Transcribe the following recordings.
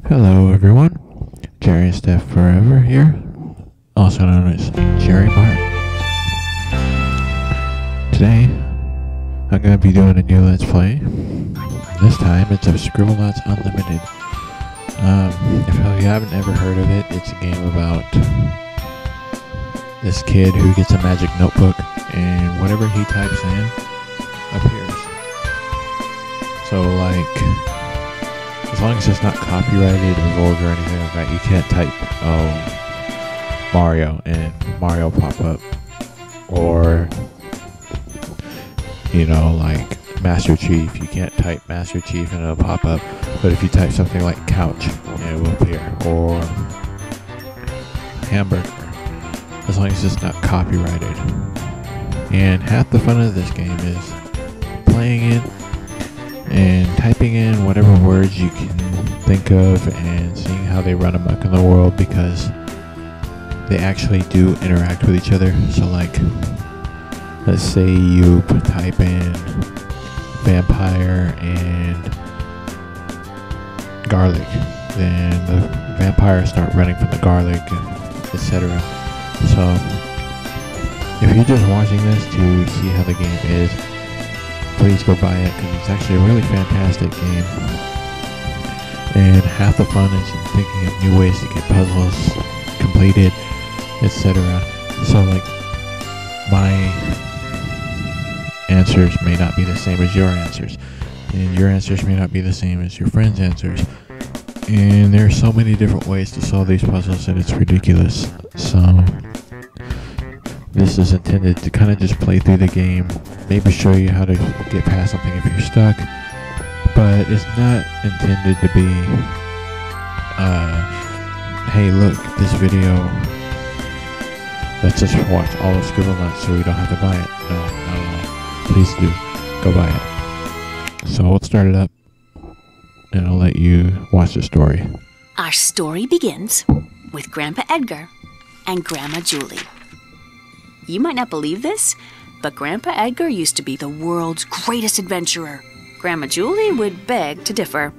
Hello everyone, Jerry and Steph Forever here, also known as Jerry Martin. Today, I'm going to be doing a new Let's Play. This time, it's of Scribblenauts Unlimited. If you haven't ever heard of it, it's a game about this kid who gets a magic notebook, and whatever he types in appears. So, like, as long as it's not copyrighted or vulgar or anything like that, you can't type, Mario and Mario pop up. Or, like Master Chief. You can't type Master Chief and it'll pop up. But if you type something like couch, it will appear. Or hamburger. As long as it's not copyrighted. And half the fun of this game is playing it and typing in whatever words you can think of and seeing how they run amok in the world, because they actually do interact with each other. So like, let's say you type in vampire and garlic, then the vampires start running from the garlic, etc. So if you're just watching this to see how the game is, please go buy it, because it's actually a really fantastic game. And half the fun is in thinking of new ways to get puzzles completed, etc. So like, my answers may not be the same as your answers, and your answers may not be the same as your friend's answers. And there are so many different ways to solve these puzzles that it's ridiculous. So this is intended to kind of just play through the game, maybe show you how to get past something if you're stuck, but it's not intended to be, hey look, this video, let's just watch all of Scribblenauts so we don't have to buy it. No, please do, go buy it. So we'll start it up, and I'll let you watch the story. Our story begins with Grandpa Edgar and Grandma Julie. You might not believe this, but Grandpa Edgar used to be the world's greatest adventurer. Grandma Julie would beg to differ.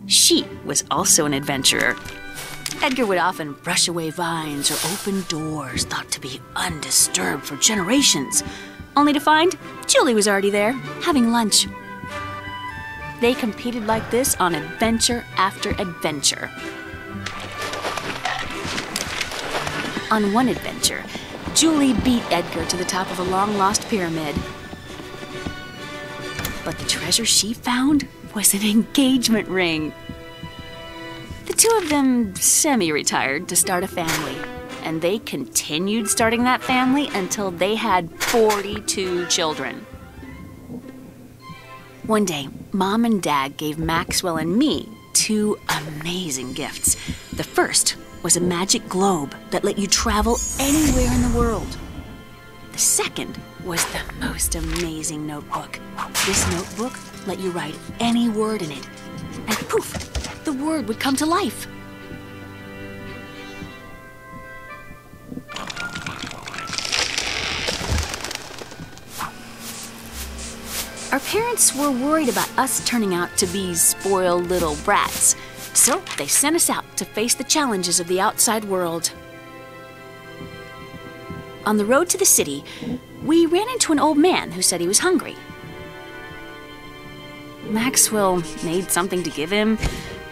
She was also an adventurer. Edgar would often brush away vines or open doors thought to be undisturbed for generations, only to find Julie was already there, having lunch. They competed like this on adventure after adventure. On one adventure, Julie beat Edgar to the top of a long-lost pyramid. But the treasure she found was an engagement ring. The two of them semi-retired to start a family, and they continued starting that family until they had 42 children. One day, Mom and Dad gave Maxwell and me two amazing gifts. The first was a magic globe that let you travel anywhere in the world. The second was the most amazing notebook. This notebook let you write any word in it, and poof, the word would come to life. Our parents were worried about us turning out to be spoiled little brats, so they sent us out to face the challenges of the outside world. On the road to the city, we ran into an old man who said he was hungry. Maxwell made something to give him,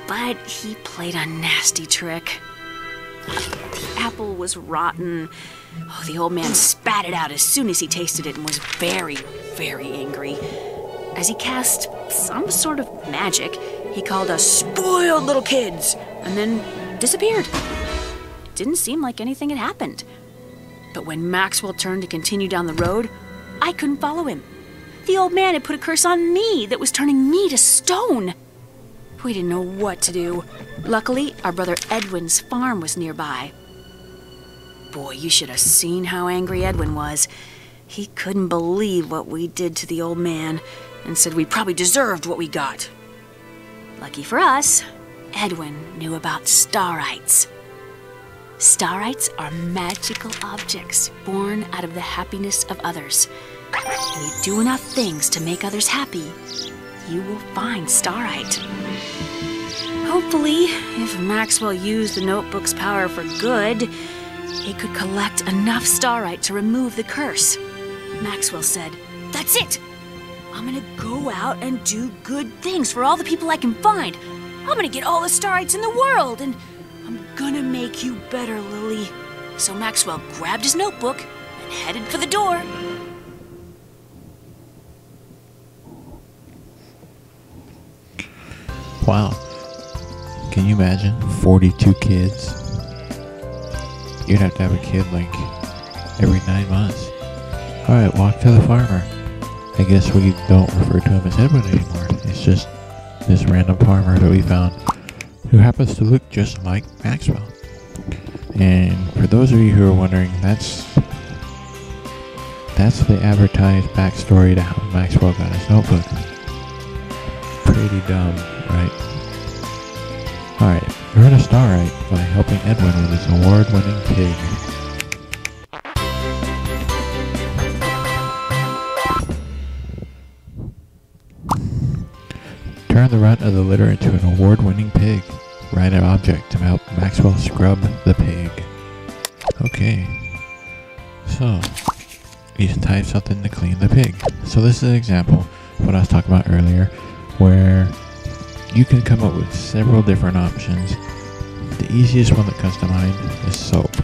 but he played a nasty trick. The apple was rotten. Oh, the old man spat it out as soon as he tasted it and was very, very angry. As he cast some sort of magic, he called us spoiled little kids and then disappeared. It didn't seem like anything had happened. But when Maxwell turned to continue down the road, I couldn't follow him. The old man had put a curse on me that was turning me to stone. We didn't know what to do. Luckily, our brother Edwin's farm was nearby. Boy, you should have seen how angry Edwin was. He couldn't believe what we did to the old man and said we probably deserved what we got. Lucky for us, Edwin knew about Starites. Starites are magical objects born out of the happiness of others. When you do enough things to make others happy, you will find Starite. Hopefully, if Maxwell used the notebook's power for good, he could collect enough Starite to remove the curse. Maxwell said, "That's it! I'm gonna go out and do good things for all the people I can find. I'm gonna get all the Starites in the world, and I'm gonna make you better, Lily." So Maxwell grabbed his notebook and headed for the door. Wow. Can you imagine 42 kids? You'd have to have a kid like every 9 months. Alright, walk to the farmer. I guess we don't refer to him as Edwin anymore. It's just this random farmer that we found who happens to look just like Maxwell. And for those of you who are wondering, that's the advertised backstory to how Maxwell got his notebook. Pretty dumb, right? Alright, earn a Starite by helping Edwin with his award-winning pig. Turn the runt of the litter into an award-winning pig. Write an object to help Maxwell scrub the pig. Okay. So, you can type something to clean the pig. So this is an example of what I was talking about earlier, where you can come up with several different options. The easiest one that comes to mind is soap.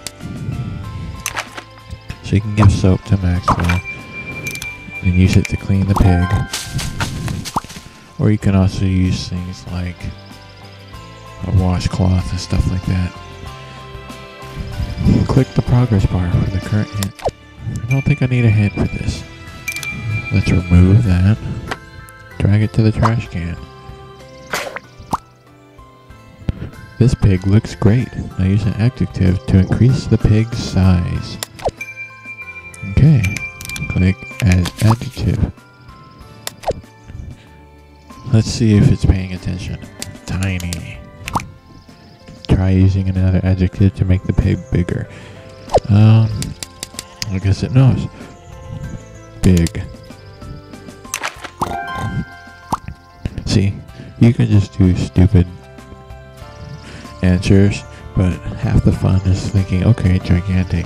So you can give soap to Maxwell and use it to clean the pig. Or you can also use things like a washcloth and stuff like that. Click the progress bar for the current hint. I don't think I need a hint for this. Let's remove that. Drag it to the trash can. This pig looks great. Now use an adjective to increase the pig's size. Okay. Click add adjective. Let's see if it's paying attention. Tiny. Try using another adjective to make the pig bigger. I guess it knows. Big. See, you can just do stupid answers, but half the fun is thinking, okay, gigantic,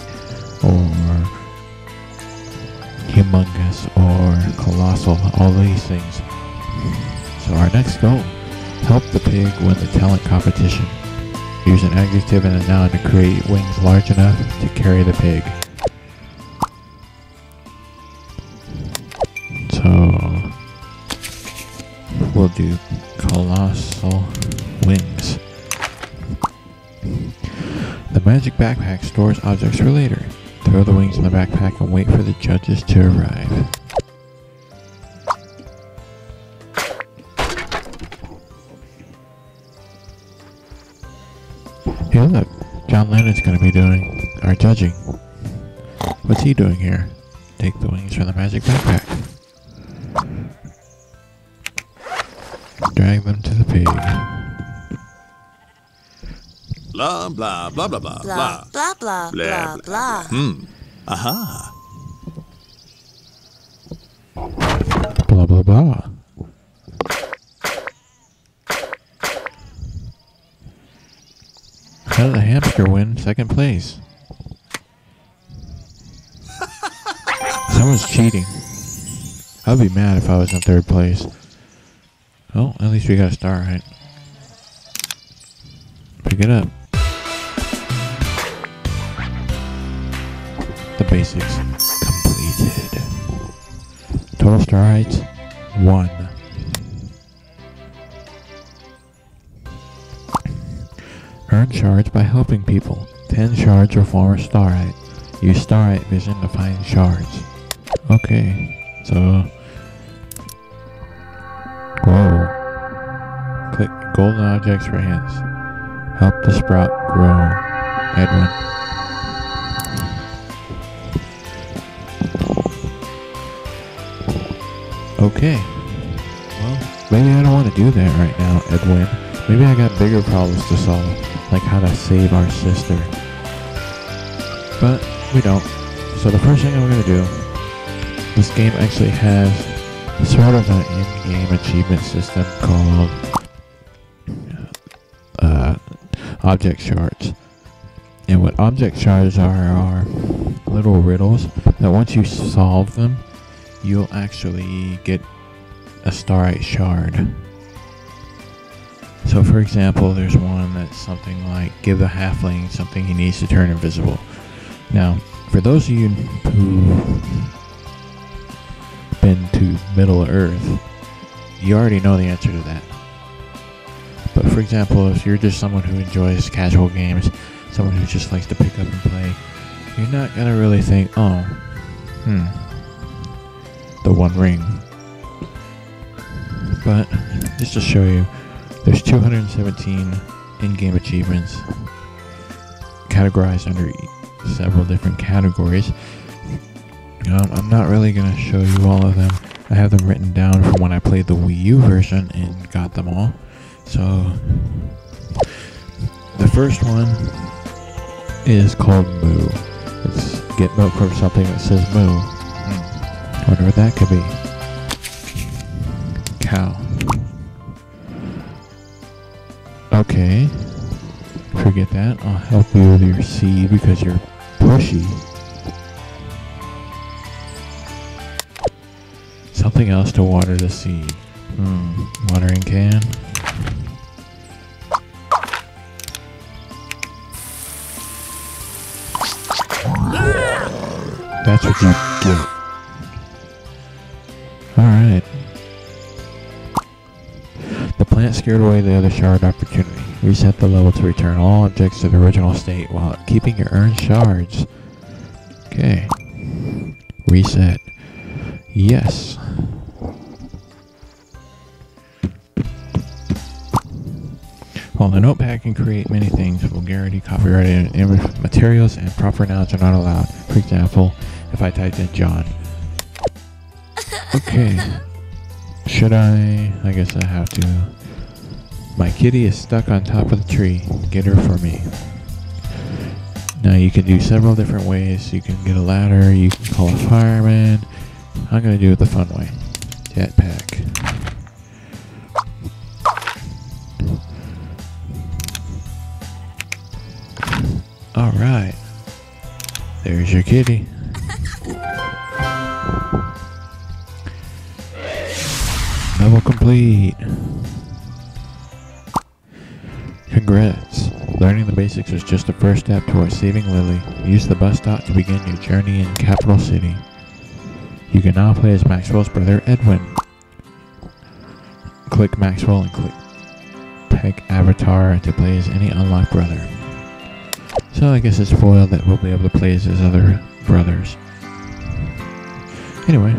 or humongous, or colossal, all these things. So our next goal, help the pig win the talent competition. Use an adjective and a noun to create wings large enough to carry the pig. So we'll do colossal wings. The magic backpack stores objects for later. Throw the wings in the backpack and wait for the judges to arrive. Hey look, John Lennon's going to be doing our judging. What's he doing here? Take the wings from the magic backpack. Drag them to the pig. Blah, blah, blah, blah, blah, Blah, blah, blah, blah, blah. Aha. Blah blah blah. How did the hamster win second place? Someone's cheating. I'd be mad if I was in third place. Oh, at least we got a star, right? Pick it up. The basics completed. Total Starites 1. Earn shards by helping people. 10 shards will form a Starite. Use Starite vision to find shards. Okay, so... Whoa. Click golden objects for hands. Help the sprout grow. Edwin. Okay. Well, maybe I don't want to do that right now, Edwin. Maybe I got bigger problems to solve, like how to save our sister. But we don't. So the first thing I'm going to do, this game actually has sort of an in-game achievement system called object shards. And what object shards are little riddles that once you solve them, you'll actually get a Starite shard. So for example, there's one that's something like give a halfling something he needs to turn invisible. Now, for those of you who've been to Middle Earth, you already know the answer to that. But for example, if you're just someone who enjoys casual games, someone who just likes to pick up and play, you're not gonna really think, oh, the One Ring. But just to show you, there's 217 in-game achievements categorized under several different categories. I'm not really going to show you all of them. I have them written down from when I played the Wii U version and got them all. So the first one is called Moo. It's get milk from something that says Moo. Wonder what that could be. Cow. Okay, forget that. I'll help you with your seed because you're pushy. Something else to water the seed. Watering can. That's what you get. Alright. The plant scared away the other shard opportunity. Reset the level to return all objects to the original state while keeping your earned shards. Okay. Reset. Yes. While the notepad can create many things, vulgarity, copyrighted materials, and proper nouns are not allowed. For example, if I typed in John. Okay. Should I? I guess I have to. My kitty is stuck on top of the tree. Get her for me. Now you can do several different ways. You can get a ladder. You can call a fireman. I'm going to do it the fun way. Jetpack. Alright. There's your kitty. Level complete. Congrats. Learning the basics is just the first step towards saving Lily. Use the bus stop to begin your journey in Capital City. You can now play as Maxwell's brother Edwin. Click Maxwell and click Tech Avatar to play as any unlocked brother. So I guess it's foiled that we'll be able to play as his other brothers. Anyway,